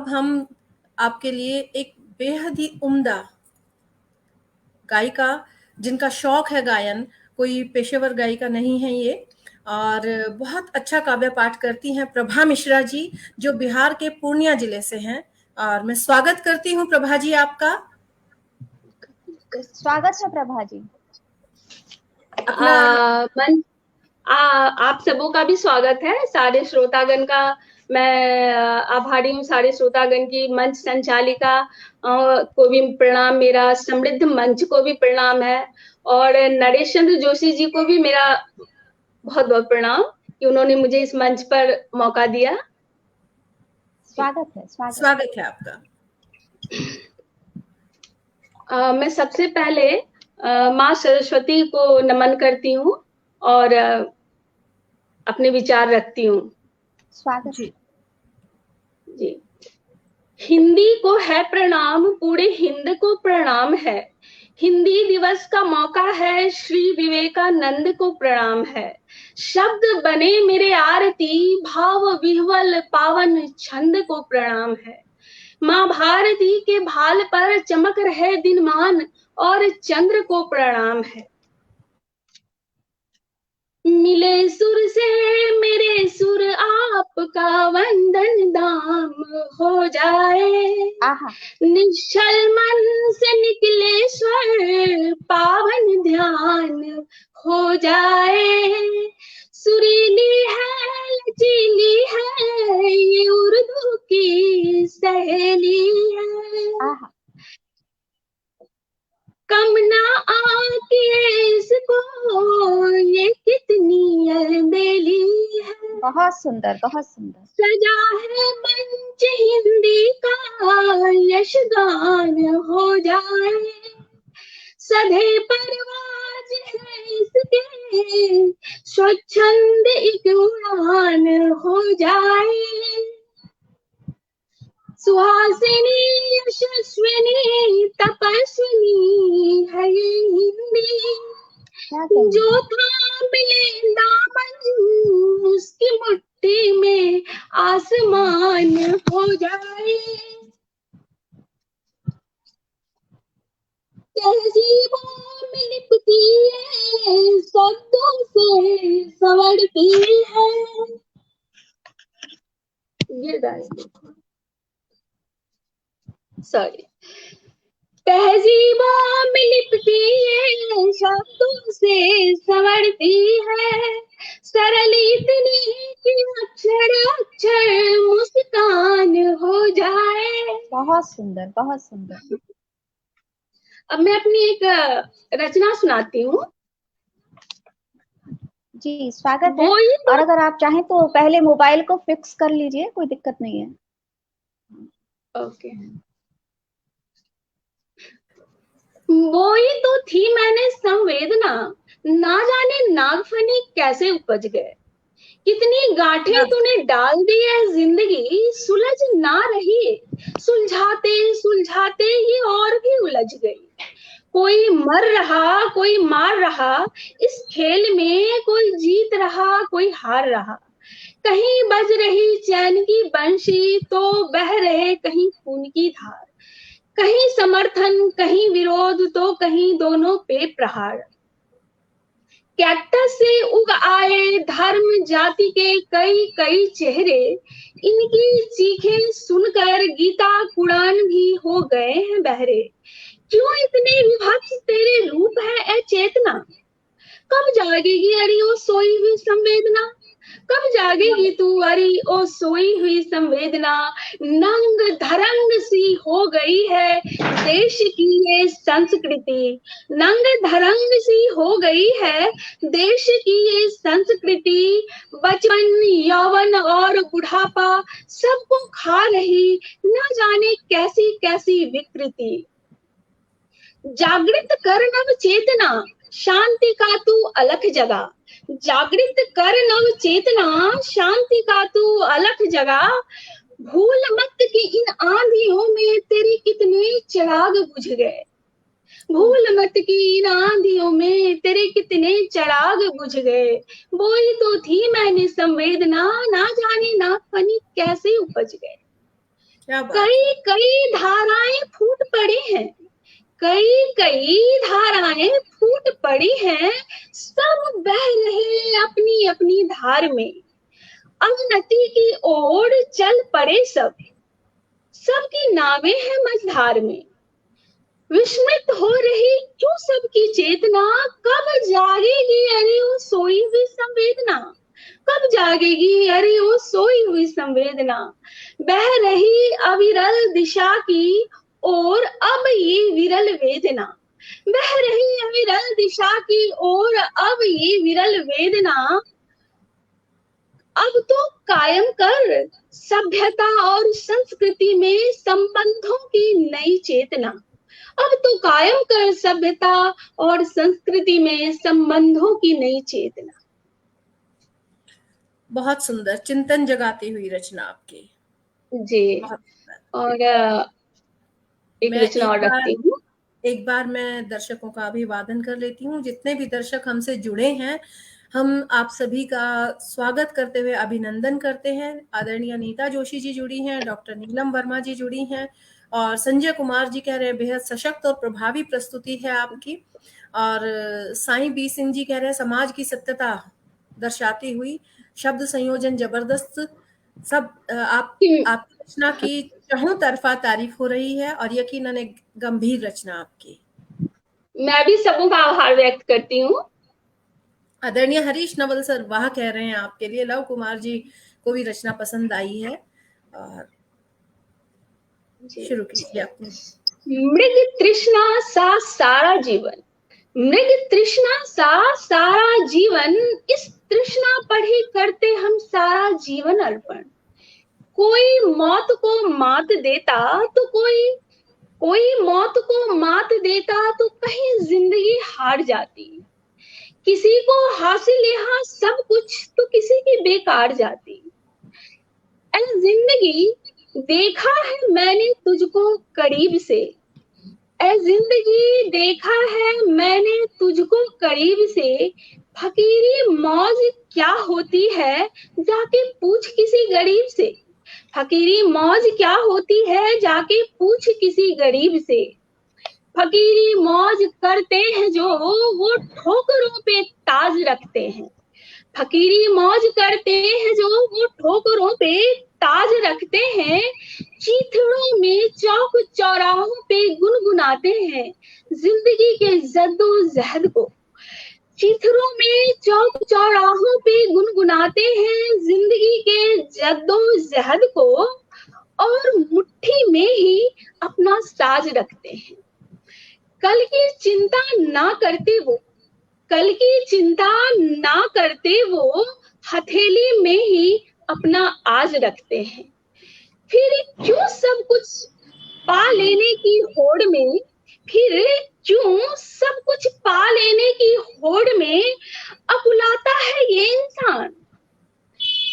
अब हम आपके लिए एक बेहद ही उम्दा गायिका, जिनका शौक है गायन, कोई पेशेवर गायिका नहीं है ये, और बहुत अच्छा काव्य पाठ करती हैं प्रभा मिश्रा जी, जो बिहार के पूर्णिया जिले से हैं। और मैं स्वागत करती हूँ प्रभा जी आपका। स्वागत है प्रभा जी। अपना आप सबों का भी स्वागत है, सारे श्रोतागण का। मैं आभारी हूँ सारे श्रोतागण की, मंच संचालिका को भी प्रणाम, मेरा समृद्ध मंच को भी प्रणाम है, और नरेश चंद्र जोशी जी को भी मेरा बहुत बहुत प्रणाम कि उन्होंने मुझे इस मंच पर मौका दिया। स्वागत है आपका। मैं सबसे पहले माँ सरस्वती को नमन करती हूँ और अपने विचार रखती हूँ। स्वागत जी। हिंदी को है प्रणाम, पूरे हिंद को प्रणाम है। हिंदी दिवस का मौका है, श्री विवेकानंद को प्रणाम है। शब्द बने मेरे आरती, भाव विह्वल पावन छंद को प्रणाम है। माँ भारती के भाल पर चमक रहे दिनमान, और चंद्र को प्रणाम है। मिले सुर से मेरे सुर, आपका वंदन दाम हो जाए। निश्चल मन से निकले स्वर, पावन ध्यान हो जाए। सुरीली है लचीली है, ये उर्दू की सहेली है। कम ना आके इसको, ये कितनी अलबेली है। बहुत सुंदर, बहुत सुंदर। सजा है मंच हिंदी का, यशगान हो जाए। सधे परवाज है इसके, स्वच्छंद एक उड़ान हो जाए। सुहासिनी यशस्विनी तपस्विनी है ये हिंदी, जो थाम ले दामन, उसकी मुट्ठी में आसमान हो जाए। तहजीबों में लिपटी है, शब्दों से संवरती है। ये गाने तहजीबों में लिपटी है, शब्दों से संवरती है। सरल इतनी कि अक्षर अक्षर मुस्कान हो जाए। बहुत सुंदर, बहुत सुंदर। अब मैं अपनी एक रचना सुनाती हूँ। जी स्वागत है। और अगर आप चाहें तो पहले मोबाइल को फिक्स कर लीजिए, कोई दिक्कत नहीं है। ओके। बोई तो थी मैंने संवेदना, ना जाने नागफनी कैसे उपज गए। कितनी गांठें तूने डाल दी है जिंदगी, सुलझ ना रही। सुलझाते सुलझाते ही और भी उलझ गई। कोई मर रहा कोई मार रहा, इस खेल में कोई जीत रहा कोई हार रहा। कहीं बज रही चैन की बंशी, तो बह रहे कहीं खून की धार। कहीं समर्थन कहीं विरोध, तो कहीं दोनों पे प्रहार। कैक्टस से उग आए धर्म जाति के कई कई चेहरे, इनकी चीखें सुनकर गीता कुरान भी हो गए हैं बहरे। क्यों इतने विभत्स तेरे रूप है ए चेतना, कब जागेगी अरे ओ सोई हुई संवेदना। कब जागेगी तू अरे ओ सोई हुई संवेदना। नंग धरंग सी हो गई है देश की ये संस्कृति। नंग धरंग सी हो गई है देश की ये संस्कृति। बचपन यौवन और बुढ़ापा सबको खा रही, न जाने कैसी कैसी विकृति। जागृत कर नव चेतना, शांति का तू अलख जगा। जागृत कर नव चेतना, शांति का तू अलख जगा। भूल मत कि इन आंधियों में तेरे कितने चिराग बुझ गए। भूल मत कि इन आंधियों में तेरे कितने चिराग बुझ गए। बोई तो थी मैंने संवेदना, ना जाने नागफनी कैसे उपज गए। क्या बात। कई कई धाराएं फूट पड़ी हैं, कई कई धाराएं फूट पड़ी हैं, सब बह रहे अपनी अपनी धार में, अवनति की ओर चल पड़े सब, सबकी नावें हैं मझधार में। विस्मृत हो रही क्यों सबकी चेतना, कब जागेगी अरे वो सोई हुई संवेदना, कब जागेगी अरे वो सोई हुई संवेदना। बह रही अविरल दिशा की ओर अब ये विरल वेदना, बह रही अविरल दिशा की ओर अब ये विरल वेदना। अब तो कायम कर सभ्यता और संस्कृति में संबंधों की नई चेतना, अब तो कायम कर सभ्यता और संस्कृति में संबंधों की नई चेतना। बहुत सुंदर, चिंतन जगाती हुई रचना आपकी जी। और एक रचना और रखती हूँ। एक बार मैं दर्शकों का अभिवादन कर लेती हूँ। जितने भी दर्शक हमसे जुड़े हैं, हम आप सभी का स्वागत करते हुए अभिनंदन करते हैं। आदरणीय नीता जोशी जी जुड़ी हैं, डॉक्टर नीलम वर्मा जी जुड़ी हैं, और संजय कुमार जी कह रहे हैं बेहद सशक्त और प्रभावी प्रस्तुति है आपकी। और साईं बी सिंह जी कह रहे हैं समाज की सत्यता दर्शाती हुई, शब्द संयोजन जबरदस्त, सब आपकी रचना की चहुं तरफा तारीफ हो रही है, और यकीनन एक गंभीर रचना आपकी। मैं भी सबों का आभार व्यक्त करती हूँ। आदरणीय हरीश नवल सर वाह कह रहे हैं आपके लिए, लव कुमार जी को भी रचना पसंद आई है। और शुरू कीजिए अपनी। मृग तृष्णा सा सारा जीवन, मृग तृष्णा सा सारा जीवन, इस तृष्णा पर ही करते हम सारा जीवन अर्पण। कोई मौत को मात देता तो कोई मौत को मात देता तो कहीं जिंदगी हार जाती, किसी को हासिल यहाँ सब कुछ तो किसी की बेकार जाती। ऐ जिंदगी देखा है मैंने तुझको करीब से, ऐ जिंदगी देखा है मैंने तुझको करीब से, फकीरी मौज क्या होती है जाके पूछ किसी गरीब से, फकीरी मौज क्या होती है जाके पूछ किसी गरीब से। फकीरी मौज करते हैं जो वो ठोकरों पे ताज रखते हैं, फकीरी मौज करते हैं जो वो ठोकरों पे ताज रखते हैं, चीथड़ों में चौक चौराहों पे गुनगुनाते हैं जिंदगी के जद्दोजहद को, चीथड़ों में चौक चौराहों पे गुनगुनाते हैं जिंदगी के जद्दोजहद को, और मुट्ठी में ही अपना साज रखते हैं। कल की चिंता ना करते वो, कल की चिंता ना करते वो, हथेली में ही अपना आज रखते हैं। फिर क्यों सब कुछ पा लेने की होड़ में, फिर क्यों सब कुछ पा लेने की होड़ में अकुलाता है ये इंसान,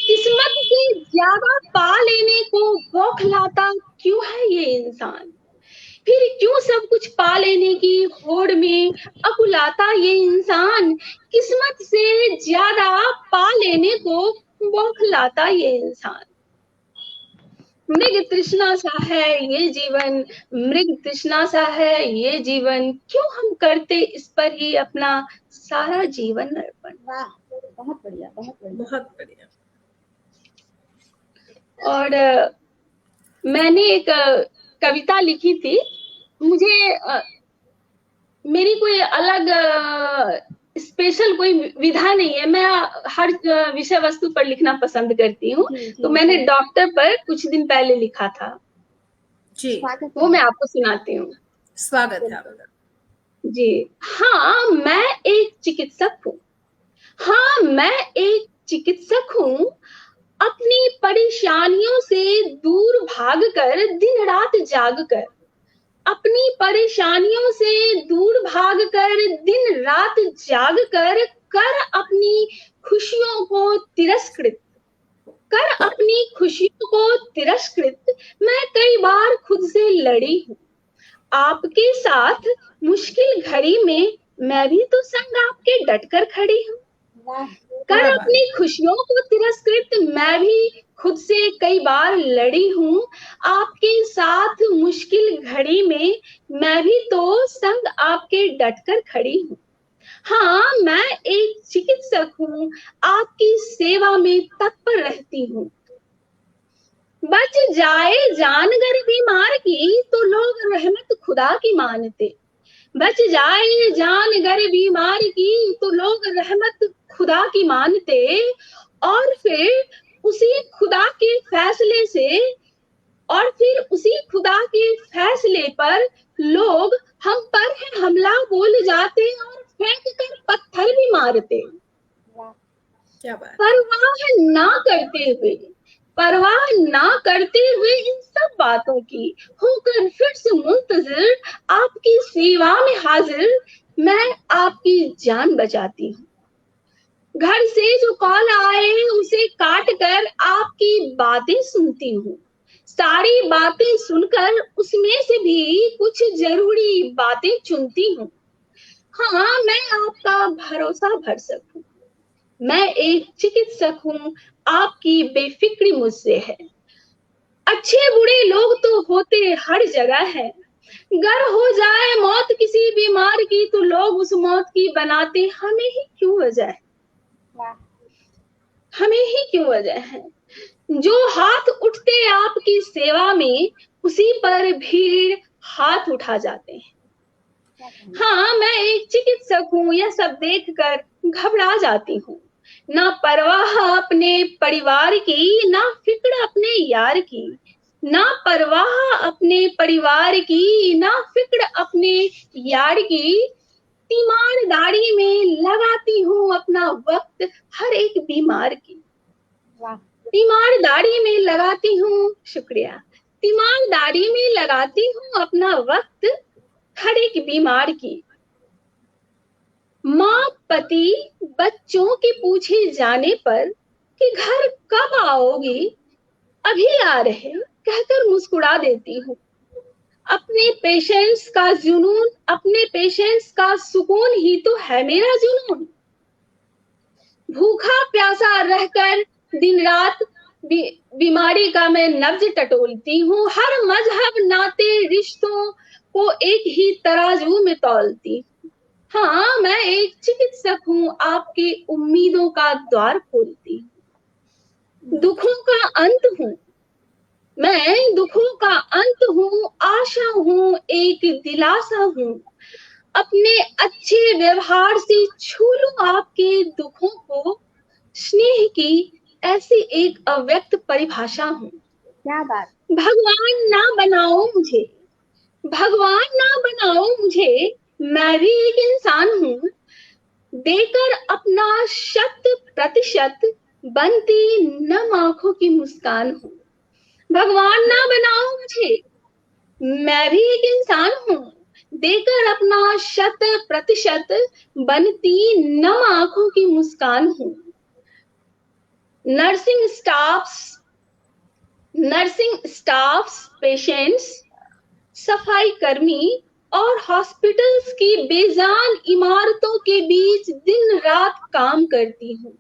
किस्मत से ज्यादा पा लेने को बौखलाता क्यों है ये इंसान। फिर क्यों सब कुछ पा लेने की होड़ में अकुलाता ये इंसान, किस्मत से ज्यादा पा लेने को बौखलाता ये इंसान। मृग तृष्णा सा है ये जीवन, मृग तृष्णा सा है ये जीवन, क्यों हम करते इस पर ही अपना सारा जीवन अर्पण। वाह, बहुत बढ़िया, बहुत बढ़िया, बहुत बढ़िया। और मैंने एक कविता लिखी थी, मुझे मेरी कोई अलग स्पेशल कोई विधा नहीं है, मैं हर विषय वस्तु पर लिखना पसंद करती हूँ। तो मैंने डॉक्टर पर कुछ दिन पहले लिखा था जी, वो मैं आपको सुनाती हूँ। स्वागत है आपका जी। हाँ मैं एक चिकित्सक हूँ, हाँ मैं एक चिकित्सक हूँ, अपनी परेशानियों से दूर भागकर दिन रात जागकर, अपनी परेशानियों से दूर भागकर दिन रात जागकर, कर अपनी खुशियों को तिरस्कृत, कर अपनी खुशियों को तिरस्कृत, मैं कई बार खुद से लड़ी हूँ। आपके साथ मुश्किल घड़ी में मैं भी तो संग आपके डट कर खड़ी हूँ, कर अपनी खुशियों को तिरस्कृत मैं भी खुद से कई बार लड़ी हूँ। आपके साथ मुश्किल घड़ी में मैं भी तो संग आपके डटकर खड़ी हूँ। हाँ, मैं एक चिकित्सक हूँ, आपकी सेवा में तत्पर रहती हूँ। बच जाए जान गर बीमार की तो लोग रहमत खुदा की मानते। बच जाए जान गर बीमार की तो लोग रहमत खुदा की मानते, और फिर उसी खुदा के फैसले से और फिर उसी खुदा के फैसले पर लोग हम पर है हमला बोल जाते और फेंक कर पत्थर भी मारते। क्या बात। परवाह ना करते हुए इन सब बातों की होकर फिर से मुंतजिर आपकी सेवा में हाजिर मैं आपकी जान बचाती हूँ। घर से जो कॉल आए उसे काट कर आपकी बातें सुनती हूँ। सारी बातें सुनकर उसमें से भी कुछ जरूरी बातें चुनती हूँ। हाँ, मैं आपका भरोसा भर सकूं। मैं एक चिकित्सक हूँ, आपकी बेफिक्री मुझसे है। अच्छे बुरे लोग तो होते हर जगह है। गर हो जाए मौत किसी बीमार की तो लोग उस मौत की बनाते हमें ही क्यों वजह है। हमें ही क्यों वजह है। जो हाथ उठते आपकी सेवा में उसी पर भीड़ हाथ उठा जाते हैं। हाँ, मैं एक चिकित्सक हूँ, यह सब देखकर घबरा जाती हूँ। ना परवाह अपने परिवार की, ना फिक्र अपने यार की। ना परवाह अपने परिवार की, ना फिक्र अपने यार की। तीमारदारी में लगाती हूँ अपना वक्त हर एक बीमार की। तीमारदारी में लगाती हूँ, शुक्रिया। तीमारदारी में लगाती हूँ अपना वक्त हर एक बीमार की। माँ पति बच्चों के पूछे जाने पर कि घर कब आओगी, अभी आ रहे कहकर मुस्कुरा देती हूँ। अपने पेशेंट्स का जुनून, अपने पेशेंट्स का सुकून ही तो है मेरा जुनून। भूखा प्यासा रहकर दिन रात बीमारी का मैं नब्ज टटोलती हूँ। हर मजहब नाते रिश्तों को एक ही तराजू में तौलती हूँ। हाँ, मैं एक चिकित्सक हूँ, आपके उम्मीदों का द्वार खोलती हूँ। दुखों का अंत हूँ मैं, दुखों का अंत हूँ, आशा हूँ, एक दिलासा हूँ। अपने अच्छे व्यवहार से छू लूं आपके दुखों को। स्नेह की ऐसी एक अव्यक्त परिभाषा हूँ। क्या बात। भगवान ना बनाओ मुझे, भगवान ना बनाओ मुझे, मैं भी एक इंसान हूँ। देकर अपना 100% बनती नम आंखों की मुस्कान हूँ। भगवान ना बनाओ मुझे, मैं भी एक इंसान हूँ। देकर अपना 100% बनती नम आंखों की मुस्कान हूँ। नर्सिंग स्टाफ्स, पेशेंट्स, सफाई कर्मी और हॉस्पिटल्स की बेजान इमारतों के बीच दिन रात काम करती हूँ।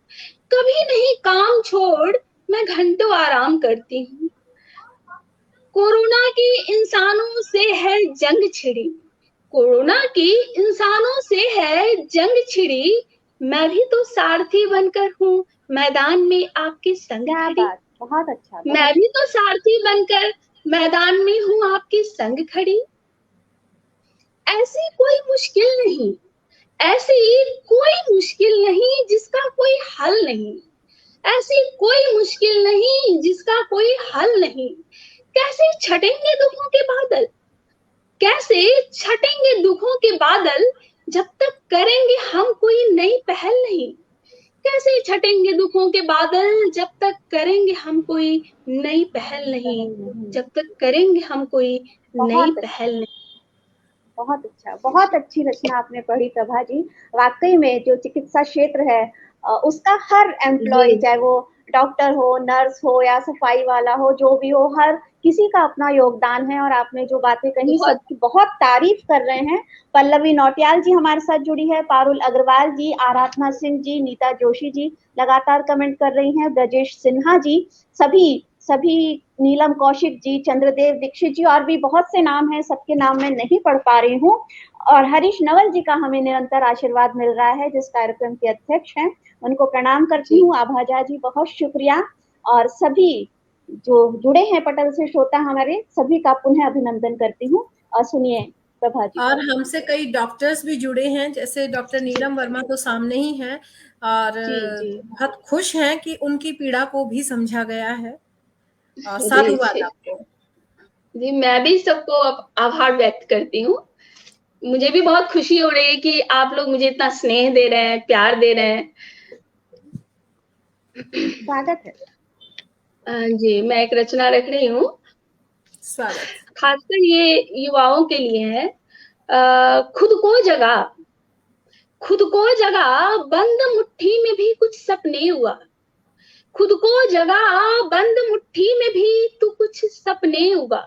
कभी नहीं काम छोड़ मैं घंटों आराम करती हूँ। कोरोना की इंसानों से है जंग छिड़ी, कोरोना की इंसानों से है जंग छिड़ी। मैं भी तो सारथी बनकर हूँ मैदान में आपके संग खड़ी। बहुत अच्छा। मैं भी तो सारथी बनकर मैदान में हूँ आपके संग खड़ी। ऐसी कोई मुश्किल नहीं, ऐसी कोई मुश्किल नहीं जिसका कोई हल नहीं। ऐसी कोई मुश्किल नहीं जिसका कोई हल नहीं। कैसे छटेंगे दुखों के बादल, कैसे छटेंगे दुखों के बादल जब तक करेंगे हम कोई नई पहल नहीं। कैसे छटेंगे दुखों के बादल जब तक करेंगे हम कोई नई पहल नहीं, जब तक करेंगे हम कोई नई पहल नहीं। बहुत अच्छा, बहुत अच्छी रचना आपने पढ़ी प्रभा जी। वाकई में जो चिकित्सा क्षेत्र है उसका हर एम्प्लॉय, चाहे वो डॉक्टर हो, नर्स हो या सफाई वाला हो, जो भी हो, हर किसी का अपना योगदान है, और आपने जो बातें कही बहुत सबकी बहुत तारीफ कर रहे हैं। पल्लवी नौटियाल जी हमारे साथ जुड़ी है, पारुल अग्रवाल जी, आराधना सिंह जी, नीता जोशी जी लगातार कमेंट कर रही हैं, ब्रजेश सिन्हा जी, सभी सभी, नीलम कौशिक जी, चंद्रदेव दीक्षित जी, और भी बहुत से नाम हैं, सबके नाम मैं नहीं पढ़ पा रही हूँ। और हरीश नवल जी का हमें निरंतर आशीर्वाद मिल रहा है, जिस कार्यक्रम के अध्यक्ष हैं, उनको प्रणाम करती जी हूँ। आभाजा जी बहुत शुक्रिया, और सभी जो जुड़े हैं पटल से श्रोता हमारे सभी का पुनः अभिनंदन करती हूँ। और सुनिए प्रभा जी। और हमसे कई डॉक्टर्स भी जुड़े हैं, जैसे डॉक्टर नीलम वर्मा तो सामने ही हैं, और जी जी बहुत खुश हैं कि उनकी पीड़ा को भी समझा गया है, और जी साधुवाद जी आपको। जी, मैं भी सबको आभार व्यक्त करती हूँ। मुझे भी बहुत खुशी हो रही है कि आप लोग मुझे इतना स्नेह दे रहे हैं, प्यार दे रहे हैं। स्वागत है। जी, मैं एक रचना रख रही हूँ, स्वागत। खासकर ये युवाओं के लिए है। खुद को जगा, बंद मुट्ठी में भी कुछ सपने हुआ। खुद को जगा, बंद मुट्ठी में भी तू कुछ सपने हुआ।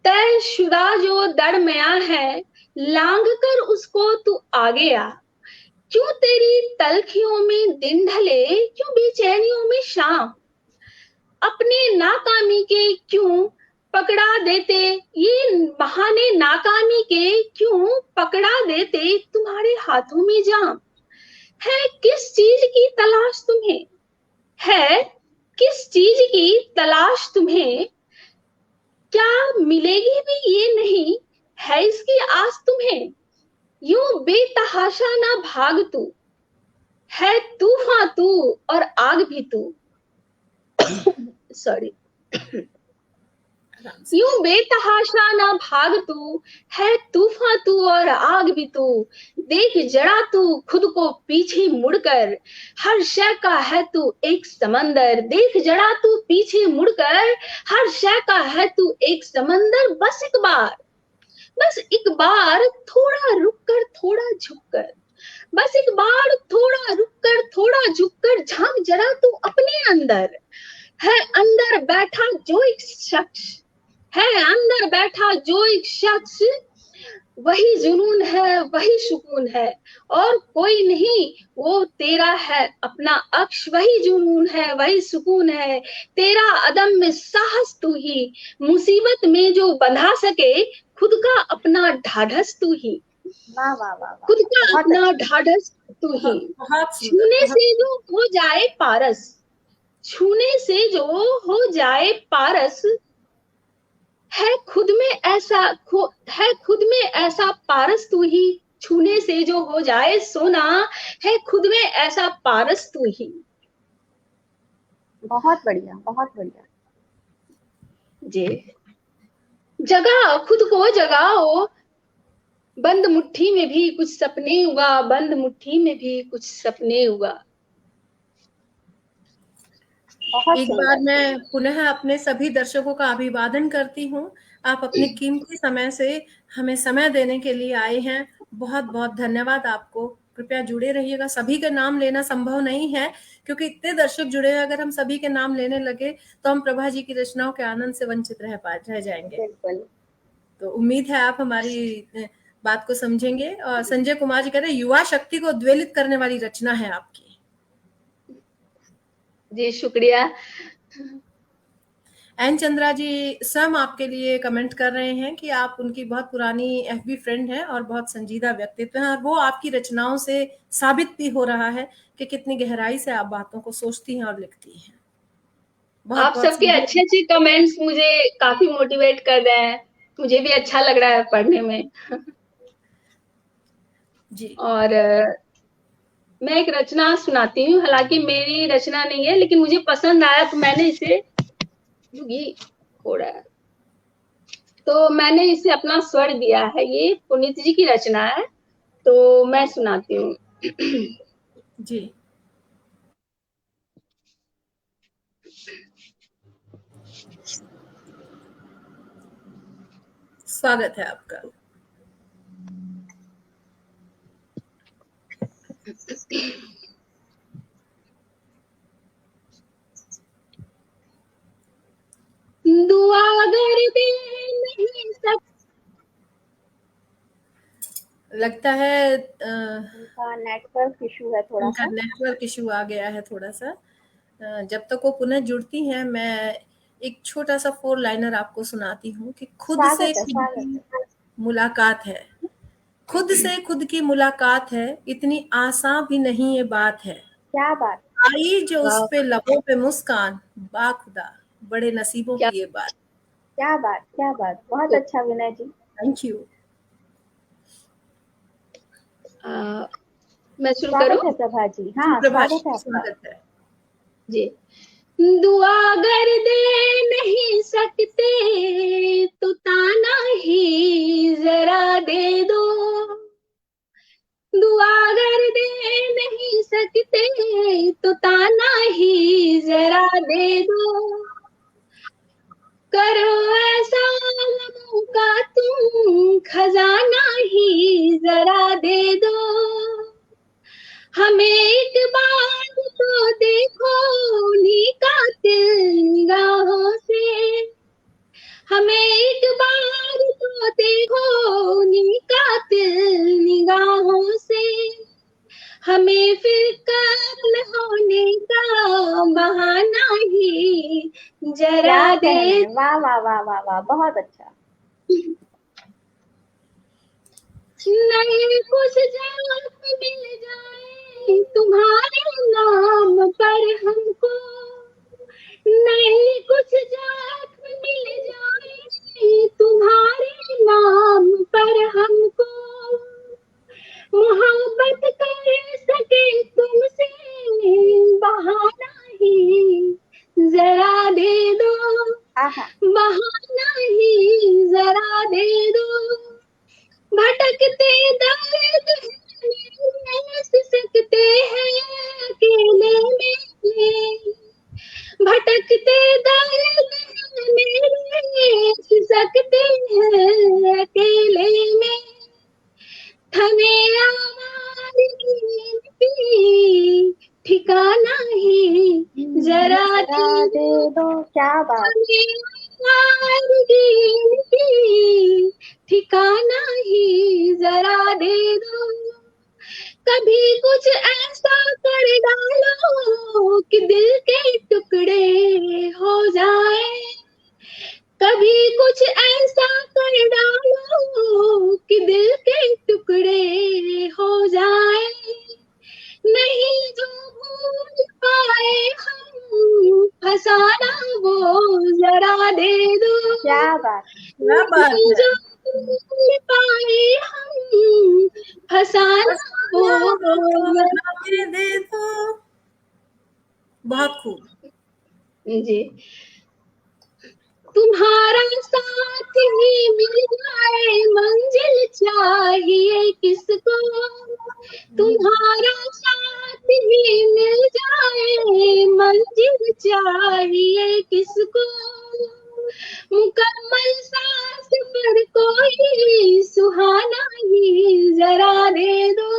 तयशुदा जो दरमिया है, लांग कर उसको तू आगे आ। क्यों तेरी तलखियों में दिन ढले, क्यों बेचैनियों में शाम। अपने नाकामी के क्यों पकड़ा देते, ये बहाने नाकामी के क्यों पकड़ा देते तुम्हारे हाथों में जाम। है किस चीज की तलाश तुम्हें, है किस चीज की तलाश तुम्हें, क्या मिलेगी भी ये नहीं है इसकी आस तुम्हें। यूं बेतहाशा ना भाग तू, है तूफान तू और आग भी तू। सॉरी। आराम से। यूं बेतहाशा ना भाग तू, है तूफान तू और आग भी तू। देख जरा तू खुद को पीछे मुड़कर, हर शय का है तू एक समंदर। देख जरा तू पीछे मुड़कर, हर शय का है तू एक समंदर। बस एक बार थोड़ा रुक कर थोड़ा झुक कर, बस एक बार थोड़ा रुक कर थोड़ा झुक कर झांक जरा तू अपने अंदर। है अंदर बैठा जो एक शख्स, है अंदर बैठा जो एक शख्स, वही जुनून है वही सुकून है और कोई नहीं। वो तेरा है अपना अक्ष, वही जुनून है वही सुकून है। तेरा अदम में साहस तू ही, मुसीबत में जो बंधा सके खुद का अपना ढाढ़स तू ही। वाह वाह वाह वाह, खुद का बहुत अपना अच्छा। ढाढ़स तू ही। बहुत बहुत सुंदर, छूने बहुत। से जो हो जाए पारस, छूने से जो हो जाए पारस, है खुद में ऐसा है खुद में ऐसा पारस तू ही। छूने से जो हो जाए सोना, है खुद में ऐसा पारस तू ही। बहुत बढ़िया, बहुत बढ़िया। जी, जगा खुद को जगाओ, बंद मुट्ठी में भी कुछ सपने हुआ। बंद मुट्ठी में भी कुछ सपने हुआ। बहुत एक बार सुंदर। मैं पुनः अपने सभी दर्शकों का अभिवादन करती हूँ। आप अपने कीमती समय से हमें समय देने के लिए आए हैं, बहुत बहुत धन्यवाद आपको। कृपया जुड़े रहिएगा। सभी का नाम लेना संभव नहीं है, क्योंकि इतने दर्शक जुड़े हैं। अगर हम सभी के नाम लेने लगे तो हम प्रभा जी की रचनाओं के आनंद से वंचित रह जाएंगे। बिल्कुल। तो उम्मीद है आप हमारी बात को समझेंगे। और संजय कुमार जी कह रहे युवा शक्ति को उद्वेलित करने वाली रचना है आपकी। जी शुक्रिया। एन चंद्रा जी स्वयं आपके लिए कमेंट कर रहे हैं कि आप उनकी बहुत पुरानी एफबी फ्रेंड हैं और बहुत संजीदा व्यक्तित्व हैं, और वो आपकी रचनाओं से साबित भी हो रहा है कि कितनी गहराई से आप बातों को सोचती हैं और लिखती हैं। बहुत आप बहुत सबके अच्छे अच्छे कमेंट्स मुझे काफी मोटिवेट कर रहे हैं। मुझे भी अच्छा लग रहा है पढ़ने में। जी। और मैं एक रचना सुनाती हूँ, हालांकि मेरी रचना नहीं है, लेकिन मुझे पसंद आया तो मैंने इसे, ये हो रहा है तो मैंने इसे अपना स्वर दिया है। ये पुनीत जी की रचना है, तो मैं सुनाती हूँ। जी। स्वागत है आपका। दू दुआ अगर दे नहीं सक लगता है उनका नेटवर्क इशू है थोड़ा उनका सा। नेटवर्क इशू आ गया है थोड़ा सा। जब तक वो पुनः जुड़ती हैं, मैं एक छोटा सा 4 लाइनर आपको सुनाती हूँ कि खुद से खुद स्वागत की है। मुलाकात है, खुद से खुद की मुलाकात है, इतनी आसान भी नहीं ये बात है। क्या बात, आई जो उस वाह, पे लबों पे मुस्कान, बाखुदा बड़े नसीबों क्या की ये बात। क्या बात, क्या बात, बहुत अच्छा विनय जी। Thank you. मैं शुरू स्वागत करूं? है प्रभा जी। जी हाँ, प्रभा स्वागत है आपका। स्वागत है। जी। दुआ अगर दे नहीं सकते तो ताना ही जरा दे दो, दुआ अगर दे नहीं सकते तो ताना ही जरा दे दो, करो ऐसा गमों का तुम खजाना ही जरा दे दो, हमें एक बार तो देखो उन्हीं कातिल निगाहों से, हमें एक बार तो देखो उन्हीं कातिल निगाहों से, हमें फिर कत्ल होने का बहाना ही क्या जरा दे। कहने, वाह वाह वाह वाह वाह, बहुत अच्छा। नहीं कुछ जख्म मिल जाए तुम्हारे नाम पर हमको, नहीं कुछ जख्म मिल जाए तुम्हारे नाम पर हमको, मोहब्बत कर सके तुमसे बहाना ही जरा दे दो, आहा, बहाना ही जरा दे दो, भटकते दर्द हंस सकते हैं अकेले में, भटकते दर्द मेरे हंस सकते हैं अकेले में, थमे आवाज़ की ठिकाना ही जरा जरा दे दो, क्या बात। ठिकाना ही जरा दे दो, कभी कुछ ऐसा कर डालो कि दिल के टुकड़े हो जाए, कभी कुछ ऐसा कर डालो कि दिल के टुकड़े हो जाए, नहीं जो भूल पाए हम फसाना वो जरा दे दो, क्या बात नहीं है। जो भूल पाए हम फसाना वो बना के दे दो। बहुत खूब। जी। तुम्हारा साथ ही मिल जाए मंजिल चाहिए किसको, तुम्हारा साथ ही मिल जाए मंजिल चाहिए किसको, मुकम्मल सांस पर कोई सुहाना ही जरा दे दो,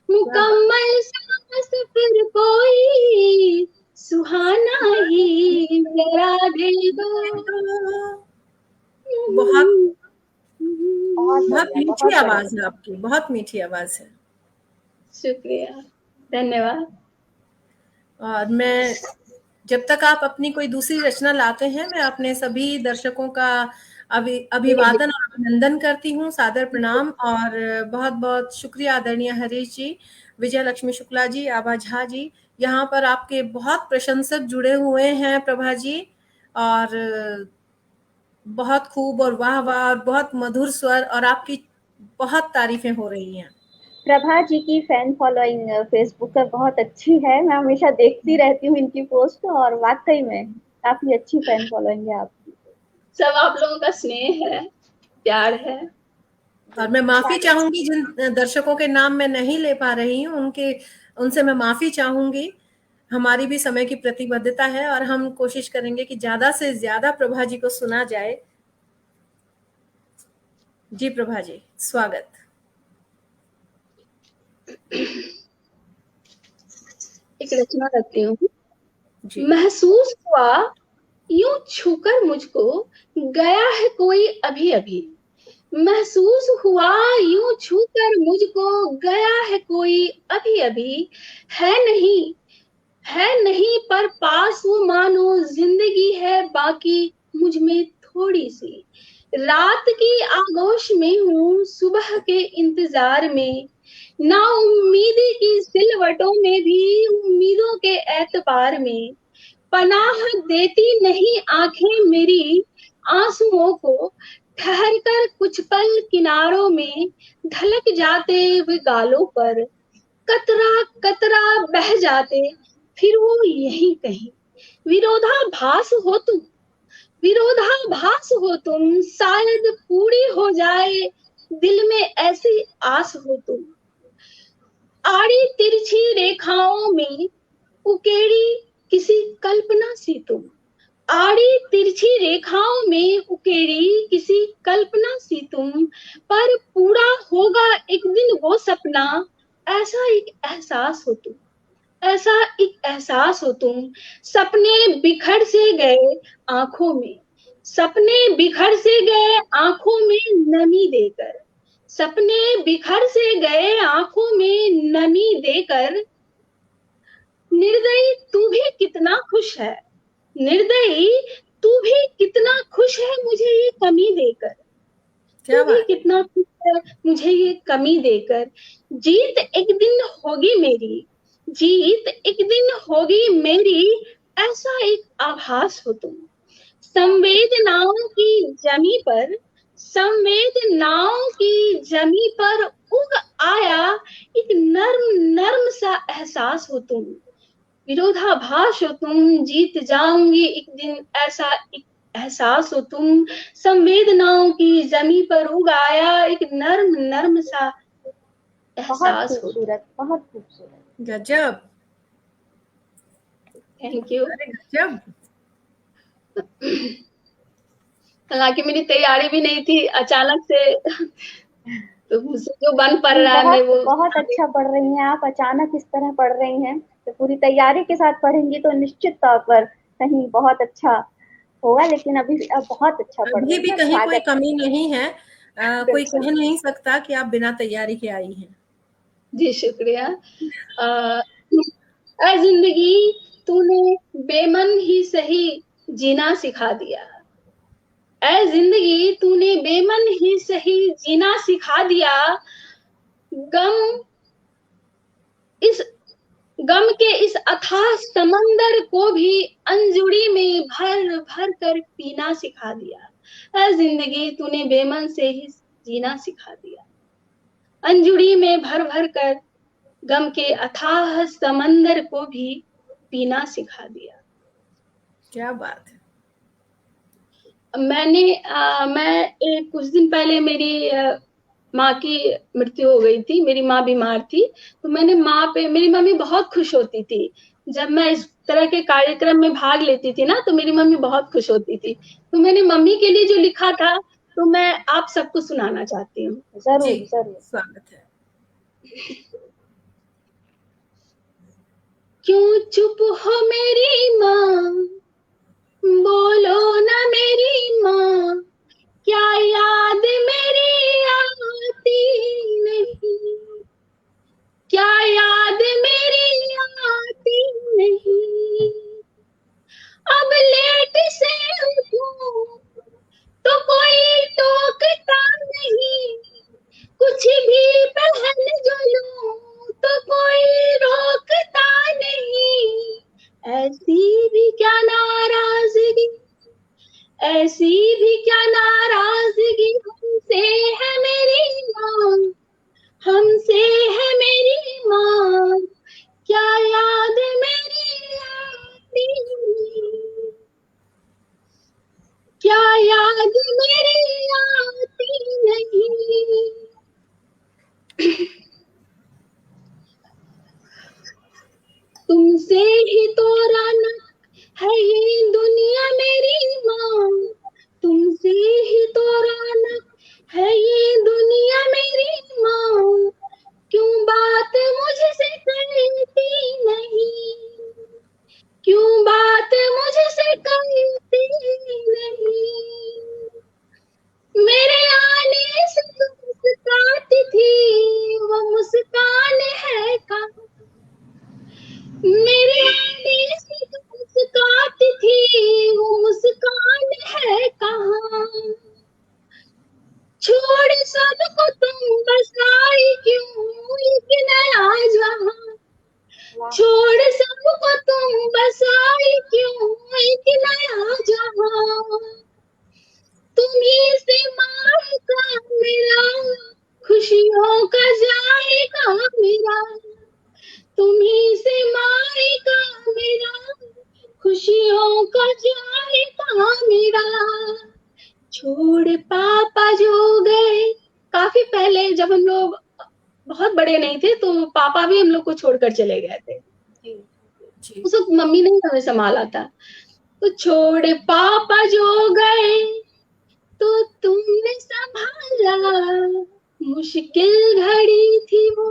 मुकम्मल सांस पर कोई सुहाना ही जरा दे दो। बहुत बहुत बहुत बढ़िया, मीठी बहुत आवाज बढ़िया। है आपकी, बहुत मीठी आवाज है। शुक्रिया, धन्यवाद। और मैं, जब तक आप अपनी कोई दूसरी रचना लाते हैं, मैं अपने सभी दर्शकों का अभिवादन और अभिनंदन करती हूँ, सादर प्रणाम। और बहुत बहुत शुक्रिया आदरणीय हरीश जी, विजय लक्ष्मी शुक्ला जी, आभा झा जी, यहाँ पर आपके बहुत प्रशंसक जुड़े हुए हैं प्रभा जी, और बहुत खूब और वाह वाह और बहुत मधुर स्वर, और आपकी बहुत तारीफें हो रही हैं। प्रभा जी की फैन फॉलोइंग फेसबुक पर बहुत अच्छी है, मैं हमेशा देखती रहती हूँ इनकी पोस्ट, और वाकई में काफी अच्छी फैन फॉलोइंग है आपकी। सब आप लोगों का स्नेह है, प्यार है। और मैं माफी चाहूंगी जिन दर्शकों के नाम मैं नहीं ले पा रही हूँ, उनसे मैं माफी चाहूंगी। हमारी भी समय की प्रतिबद्धता है और हम कोशिश करेंगे कि ज्यादा से ज्यादा प्रभा जी को सुना जाए। जी प्रभा जी, स्वागत। एक रचना रखती हूँ। जी। महसूस हुआ यूं छूकर मुझको गया है कोई अभी अभी, महसूस हुआ यूं छूकर मुझको गया है कोई अभी अभी, है नहीं है नहीं पर पास वो मानो जिंदगी है बाकी मुझ में थोड़ी सी, रात की आगोश में हूँ सुबह के इंतजार में, ना उम्मीदी की सिलवटों में भी उम्मीदों के एतबार में, पनाह देती नहीं आंखें मेरी आंसुओं को, ठहर कर कुछ पल किनारों में ढलक जाते वे गालों पर, कतरा कतरा बह जाते फिर वो यहीं कहीं, विरोधाभास हो तुम विरोधाभास हो तुम, शायद पूरी हो जाए दिल में ऐसी आस हो तुम, आड़ी तिरछी रेखाओं में उकेड़ी किसी कल्पना सी तुम, आड़ी तिरछी रेखाओं में उकेड़ी किसी कल्पना सी तुम, पर पूरा होगा एक दिन वो सपना, ऐसा एक एहसास हो तुम, ऐसा एक एहसास हो तुम, सपने बिखर से गए आंखों में, सपने बिखर से गए आंखों में नमी देकर, सपने बिखर से गए आंखों में नमी देकर, निर्दयी तू भी कितना खुश है, निर्दयी तू भी कितना खुश है मुझे ये कमी देकर, तू भी कितना खुश है मुझे ये कमी देकर, जीत एक दिन होगी मेरी, जीत एक दिन होगी मेरी, ऐसा एक आभास हो तुम, संवेदनाओं की जमी पर, संवेदनाओं की जमी पर उग आया एक नर्म नर्म सा एहसास हो तुम, विरोधाभास हो तुम, जीत जाऊंगी एक दिन ऐसा एक एहसास हो तुम, संवेदनाओं की जमी पर उग आया एक नर्म नर्म सा एहसास हो। खूबसूरत, बहुत खूबसूरत, गजब, थैंक यू। गजब। हालांकि मेरी तैयारी भी नहीं थी, अचानक से तो मुझसे जो बन पड़ रहा है मैं वो बहुत अच्छा पढ़ रही हैं आप, अचानक इस तरह पढ़ रही हैं तो पूरी तैयारी के साथ पढ़ेंगी तो निश्चित तौर पर कहीं बहुत अच्छा होगा, लेकिन अभी अब बहुत अच्छा पढ़ रही हैं। अभी भी कहीं कोई कमी नहीं है, कोई कह नहीं सकता कि आप बिना तैयारी के आई हैं। जी शुक्रिया। ऐ जिंदगी तूने बेमन ही सही जीना सिखा दिया, ऐ जिंदगी तूने बेमन ही सही जीना सिखा दिया, गम के इस अथाह समंदर को भी अंजुड़ी में भर भर कर पीना सिखा दिया, ऐ जिंदगी तूने बेमन से ही जीना सिखा दिया, अंजुड़ी में भर भर कर गम के अथाह समंदर को भी पीना सिखा दिया। क्या बात है। मैं कुछ दिन पहले मेरी माँ की मृत्यु हो गई थी, मेरी माँ बीमार थी, तो मैंने माँ पे, मेरी मम्मी बहुत खुश होती थी जब मैं इस तरह के कार्यक्रम में भाग लेती थी ना, तो मेरी मम्मी बहुत खुश होती थी, तो मैंने मम्मी के लिए जो लिखा था तो मैं आप सबको सुनाना चाहती हूँ। जरूर जरूर, स्वागत है। क्यों चुप हो मेरी माँ, बोलो ना मेरी माँ, क्या याद मेरी आती नहीं, क्या याद मेरी आती नहीं, अब लेट से उठूं तो कोई टोकता नहीं, कुछ भी पहन जो लूं तो कोई रोकता नहीं, ऐसी भी क्या नाराजगी, ऐसी भी क्या सबको तुम बसाई क्यों एक नया जहां, छोड़ सबको तुम बसाई क्यों एक नया जहां, तुम्हीं से मांगता मेरा खुशियों का जाएगा मेरा, तुम्हीं से मांगेगा मेरा खुशियों का जाएगा मेरा, छोड़ पापा जो गए। काफी पहले जब हम लोग बहुत बड़े नहीं थे तो पापा भी हम लोग को छोड़कर चले गए थे, उस वक्त मम्मी ने हमें संभाला था। तो छोड़ पापा जो गए तो तुमने संभाला, मुश्किल घड़ी थी वो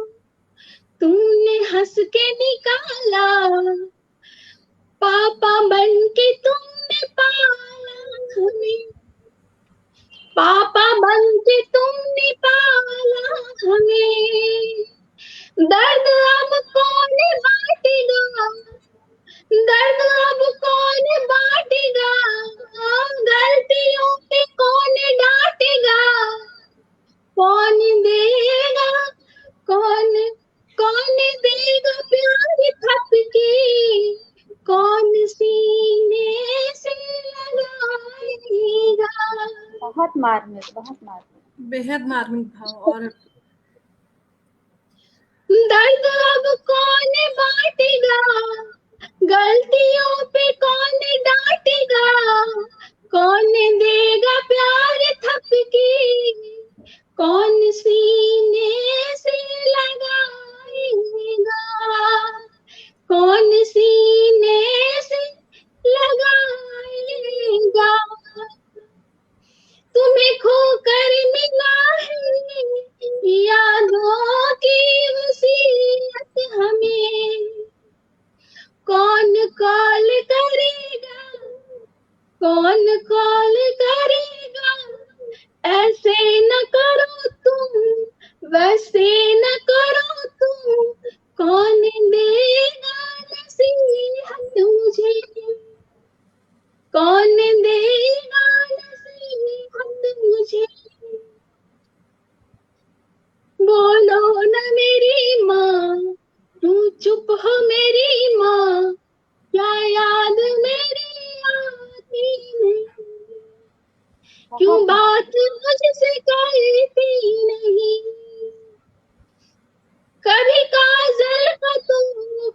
तुमने हंस के निकाला, पापा बन के तुमने पाला हमें, पापा बन के तुमने पाला हमें, दर्द अब कौन बांटेगा, दर्द अब कौन बांटेगा, गलतियों पे कौन डांटेगा, कौन देगा कौन कौन देगा प्यार थपकी, कौन सीने से लगाएगा। बहुत मार्मिक, बहुत मार्मिक, बेहद मार्मिक भाव। और दर्द अब कौन बांटेगा, गलतियों पे कौन डांटेगा, कौन देगा प्यार थपकी, कौन सीने से लगाएगा, कौन सीने से लगाएगा, तुम्हें खोकर मिला है यादों की वसीयत हमें, कौन कॉल करेगा, कौन कॉल करेगा, ऐसे न करो तुम वैसे न करो तुम, कौन देगा नसीहत मुझे, कौन देगा नसीहत मुझे, बोलो न मेरी माँ तू चुप हो मेरी माँ, क्या याद मेरी आती नहीं, क्यों बात मुझसे कहती नहीं, कभी काजल का तू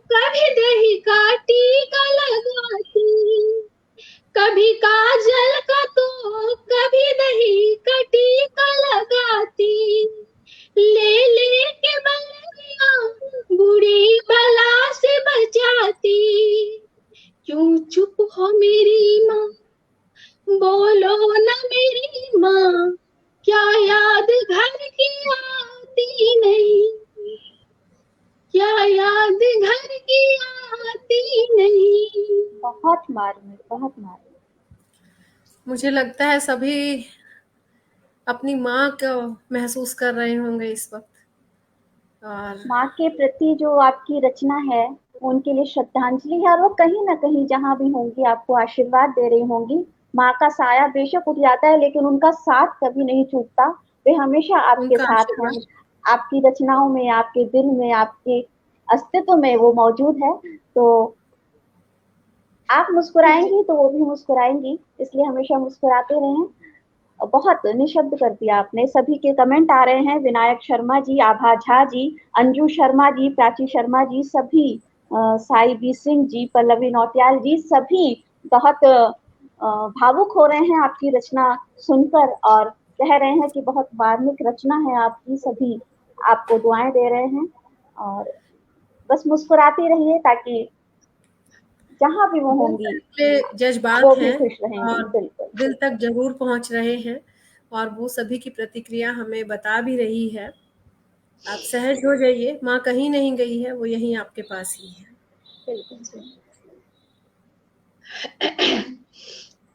कभी दही का टीका लगाती, कभी काजल का तो कभी दही का टीका लगाती, ले के बलिया बुरी बला से बचाती, क्यों चुप हो मेरी माँ, बोलो न मेरी माँ, क्या याद घर की आती नहीं, क्या याद घर की आती नहीं। बहुत मार्मिक, बहुत मार्मिक। मुझे लगता है सभी अपनी माँ को महसूस कर रहे होंगे इस वक्त। और माँ के प्रति जो आपकी रचना है उनके लिए श्रद्धांजलि है, और वो कहीं ना कहीं जहाँ भी होंगी आपको आशीर्वाद दे रही होंगी। माँ का साया बेशक उठ जाता है लेकिन उनका साथ कभी नहीं छूटता, वे हमेशा आपके उनका साथ हैं, आशीर्वाद आपकी रचनाओं में, आपके दिल में, आपके अस्तित्व में वो मौजूद है। तो आप मुस्कुराएंगी तो वो भी मुस्कुराएंगी, इसलिए हमेशा मुस्कुराते रहें। बहुत निशब्द कर दिया आपने। सभी के कमेंट आ रहे हैं, विनायक शर्मा जी, आभा झा जी, अंजू शर्मा जी, प्राची शर्मा जी, सभी साई बी सिंह जी, पल्लवी नौटियाल जी, सभी बहुत भावुक हो रहे हैं आपकी रचना सुनकर और कह रहे हैं कि बहुत मार्मिक रचना है आपकी। सभी आपको दुआएं दे रहे हैं और बस मुस्कुराते रहिए ताकि जहां भी वो होंगी जज्बात वो भी हैं खुश रहेंगी। और बिल्कुल दिल तक जरूर पहुंच रहे हैं और वो सभी की प्रतिक्रिया हमें बता भी रही है। आप सहज हो जाइए, माँ कहीं नहीं गई है, वो यहीं आपके पास ही है। बिल्कुल।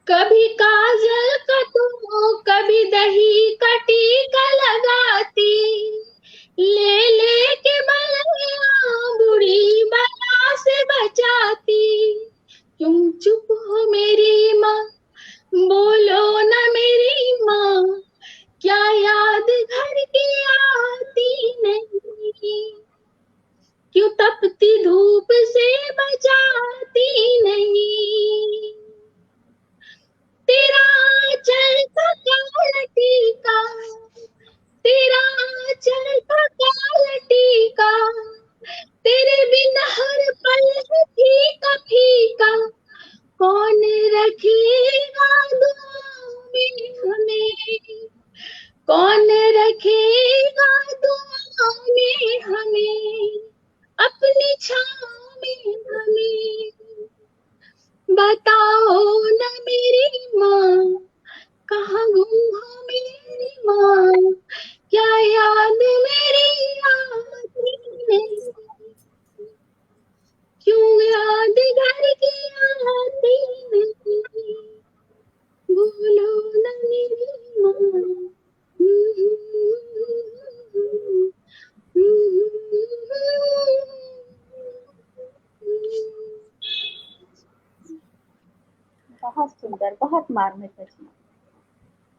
कभी काजल का तुम कभी दही का टीका लगाती, ले के बलिया बुरी बला से बचाती, क्यों चुप हो मेरी माँ, बोलो न मेरी माँ, क्या याद घर की आती नहीं, क्यों तपती धूप से बचाती नहीं। तेरा आंचल का काला टीका, तेरा आंचल का काला टीका, तेरे बिन हर पल फीका फीका, कौन रखेगा दुआओं में हमें, कौन रखेगा दुआओं में हमें, अपनी छाँव में हमें। बताओ न मेरी माँ, कहाँ गुम हो मेरी माँ, क्या याद मेरी आती नहीं, क्यों याद घर की आती नहीं, बोलो न मेरी माँ। बहुत सुंदर, बहुत मार्मिक रचना।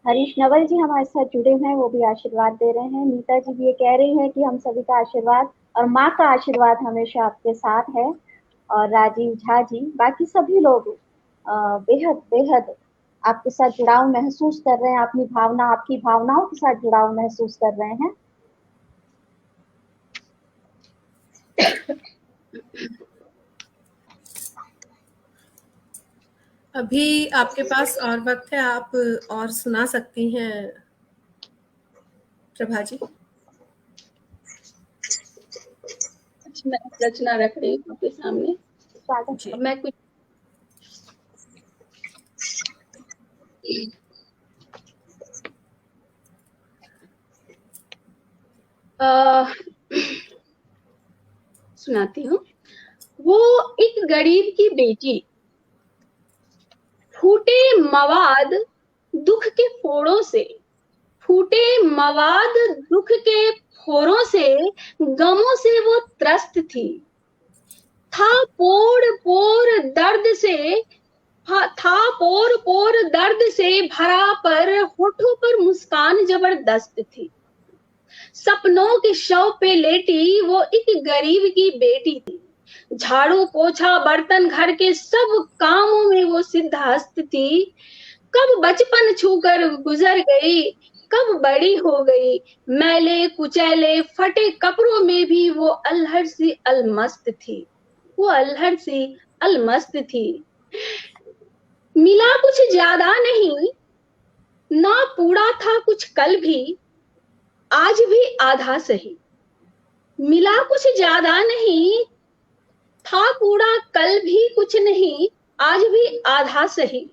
हरीश नवल जी हमारे साथ जुड़े हुए हैं, वो भी आशीर्वाद दे रहे हैं। नीता जी भी ये कह रही है कि हम सभी का आशीर्वाद और माँ का आशीर्वाद हमेशा आपके साथ है। और राजीव झा जी, बाकी सभी लोग बेहद बेहद आपके साथ जुड़ाव महसूस कर रहे हैं, अपनी भावना, आपकी भावनाओं के साथ जुड़ाव महसूस कर रहे हैं। अभी आपके पास और वक्त है, आप और सुना सकती हैं प्रभा जी। मैं रचना रख रही हूँ आपके सामने। स्वागत। मैं कुछ सुनाती हूँ। वो एक गरीब की बेटी, फूटे मवाद दुख के फोड़ों से, फूटे मवाद दुख के फोड़ों से, गमों से वो त्रस्त थी। था पोर पोर दर्द से, था पोर पोर दर्द से भरा, पर होठों पर मुस्कान जबरदस्त थी। सपनों के शव पे लेटी वो एक गरीब की बेटी थी। झाड़ू पोछा बर्तन घर के सब कामों में वो सिद्धहस्त थी। कब बचपन छूकर गुजर गई, कब बड़ी हो गई, मैले कुचैले फटे कपड़ों में भी वो अल्हड़ सी अलमस्त थी, वो अल्हड़ सी अलमस्त थी। मिला कुछ ज्यादा नहीं, ना पूरा था कुछ कल भी, आज भी आधा सही। मिला कुछ ज्यादा नहीं, था कूड़ा कल भी कुछ नहीं, आज भी आधा सही।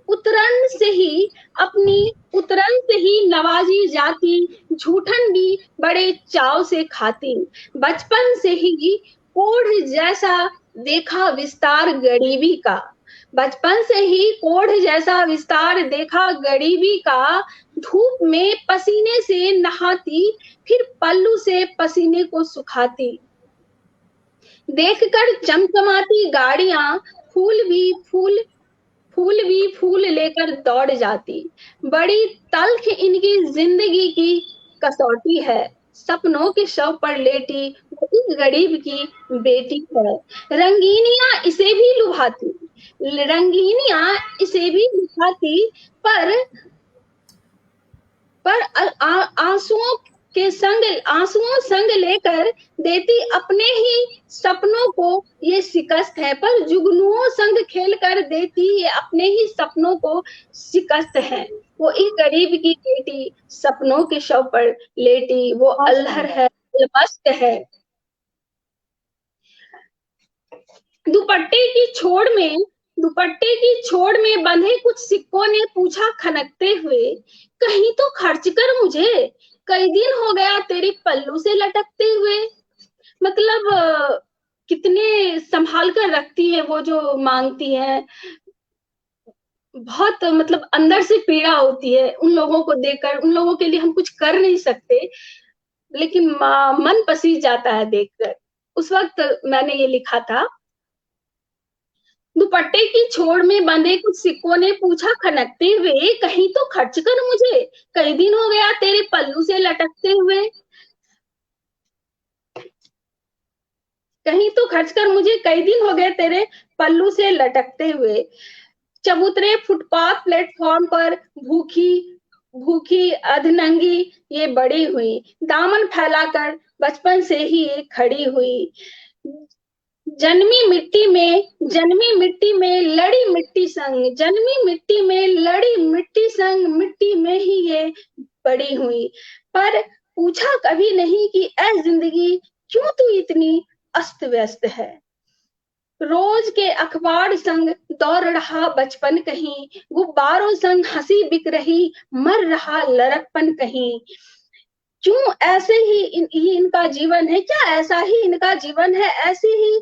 उतरन से ही अपनी उतरन से ही नवाजी जाती, झूठन भी बड़े चाव से खाती। बचपन से ही कोढ़ जैसा देखा विस्तार गरीबी का, बचपन से ही कोढ़ जैसा विस्तार देखा गरीबी का। धूप में पसीने से नहाती, फिर पल्लू से पसीने को सुखाती। देखकर चमचमाती गाड़ियां, फूल भी फूल लेकर दौड़ जाती। बड़ी तल्ख इनकी जिंदगी की कसौटी है, सपनों के शव पर लेटी वो इस गरीब की बेटी है। रंगीनियां इसे भी लुभाती, रंगीनियां इसे भी लुभाती, पर आंसुओं के संग, आंसुओं संग लेकर देती अपने ही सपनों को ये शिकस्त है। पर जुगनुओं संग खेल कर देती ये अपने ही सपनों को शिकस्त है। वो एक गरीब की बेटी सपनों के शव पर लेटी, वो अल्हड़ है, अलमस्त है। दुपट्टे की छोड़ में बंधे कुछ सिक्कों ने पूछा खनकते हुए, कहीं तो खर्च कर मुझे, कई दिन हो गया तेरे पल्लू से लटकते हुए। मतलब कितने संभाल कर रखती है वो जो मांगती है। बहुत मतलब अंदर से पीड़ा होती है उन लोगों को देखकर। उन लोगों के लिए हम कुछ कर नहीं सकते, लेकिन मन पसीज जाता है देखकर। उस वक्त मैंने ये लिखा था। दुपट्टे की छोड़ में बंधे कुछ सिक्कों ने पूछा खनकते हुए, कहीं तो खर्च कर मुझे, कई दिन हो गया तेरे पल्लू से लटकते हुए। कहीं तो खर्च कर मुझे, कई दिन हो गए तेरे पल्लू से लटकते हुए। चबूतरे फुटपाथ प्लेटफॉर्म पर भूखी भूखी अधनंगी ये बड़ी हुई, दामन फैलाकर बचपन से ही ये खड़ी हुई। जन्मी मिट्टी में लड़ी मिट्टी संग, जन्मी मिट्टी में लड़ी मिट्टी संग, मिट्टी में ही ये बड़ी हुई। पर पूछा कभी नहीं कि ऐ जिंदगी क्यों तू इतनी अस्त व्यस्त है। रोज के अखबार संग दौड़ रहा बचपन कहीं, गुब्बारों संग हंसी बिक रही, मर रहा लड़कपन कहीं। क्यों ऐसे ही इनका जीवन है, क्या ऐसा ही इनका जीवन है, ऐसे ही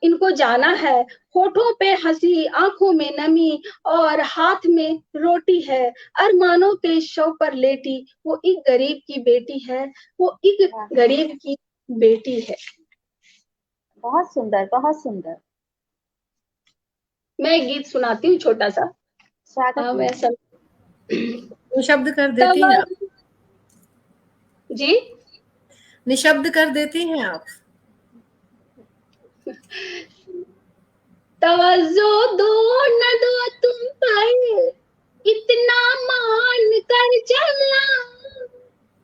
इनको जाना है। होठों पे हंसी, आंखों में नमी और हाथ में रोटी है, अरमानों के शव पर लेटी वो एक गरीब की बेटी है, वो एक गरीब की बेटी है। बहुत सुंदर, बहुत सुंदर। मैं एक गीत सुनाती हूँ छोटा सा। स्वागत। मैं सब निशब्द कर देती हैं आप? जी, निशब्द कर देती हैं आप? तवज्जो दो न दो तुम पर, इतना मान कर चलना।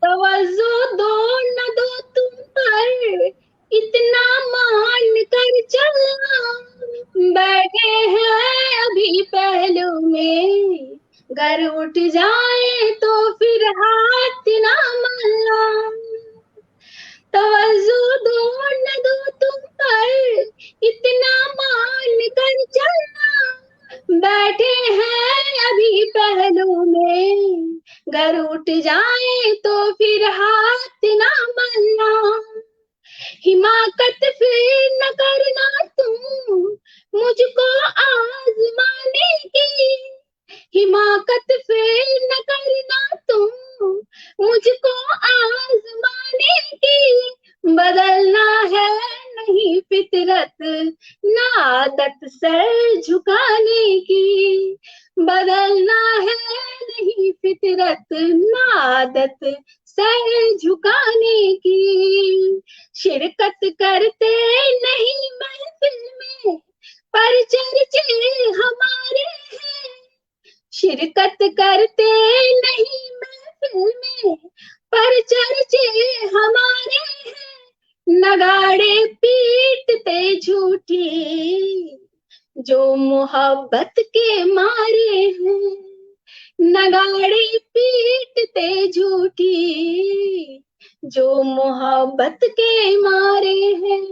तवज्जो दो न दो तुम पर, इतना मान कर चलना। बैठे हैं अभी पहलू में, घर उठ जाए तो फिर हाथ ना मलना। तवज्जो दो न दो तुम पर, इतना मान कर चलना। बैठे हैं अभी पहलू में, घर उठ जाए तो फिर हाथ ना मलना। हिमाकत फिर न करना तुम मुझको आजमाने की, हिमाकत फिर न करना तुम मुझको आजमाने की। बदलना है नहीं फितरत ना आदत सर झुकाने की, बदलना है नहीं फितरत ना आदत सर झुकाने की। शिरकत करते नहीं महफिल में, पर चर्चे हमारे हैं। शिरकत करते नहीं महफिल में, पर चर्चे हमारे हैं। नगाड़े पीटते झूठी जो मोहब्बत के मारे हैं, नगाड़े पीटते झूठी जो मोहब्बत के मारे हैं।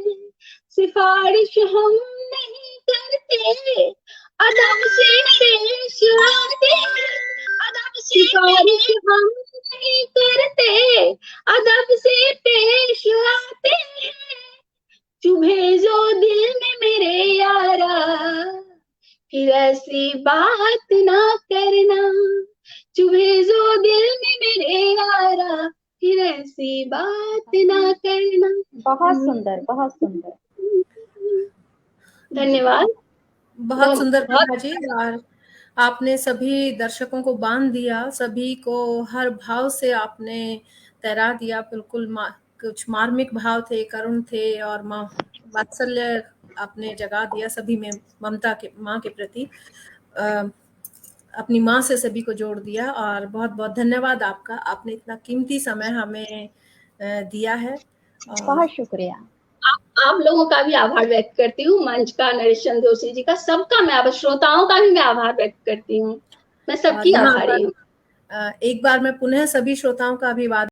सिफारिश हम नहीं करते, अदब से पेश आते, सिफारिश हम नहीं करते, अदब से पेश आते हैं। चुभे जो दिल में मेरे यारा, फिर ऐसी बात ना करना। चुभे जो दिल में मेरे यारा, फिर ऐसी बात ना करना। बहुत सुंदर, बहुत सुंदर। धन्यवाद। बहुत सुंदर प्रभा जी। और आपने सभी दर्शकों को बांध दिया, सभी को हर भाव से आपने तैरा दिया। बिल्कुल कुछ मार्मिक भाव थे, करुण थे, और वात्सल्य आपने जगा दिया सभी में, ममता के माँ के प्रति। अपनी माँ से सभी को जोड़ दिया। और बहुत बहुत धन्यवाद आपका, आपने इतना कीमती समय हमें दिया है। बहुत शुक्रिया। आप लोगों का भी आभार व्यक्त करती हूँ, मंच का, नरेश चंद्र जोशी जी का, सबका मैं, श्रोताओं का भी मैं आभार व्यक्त करती हूँ। मैं सबकी आभारी हूँ। एक बार मैं पुनः सभी श्रोताओं का अभिवादन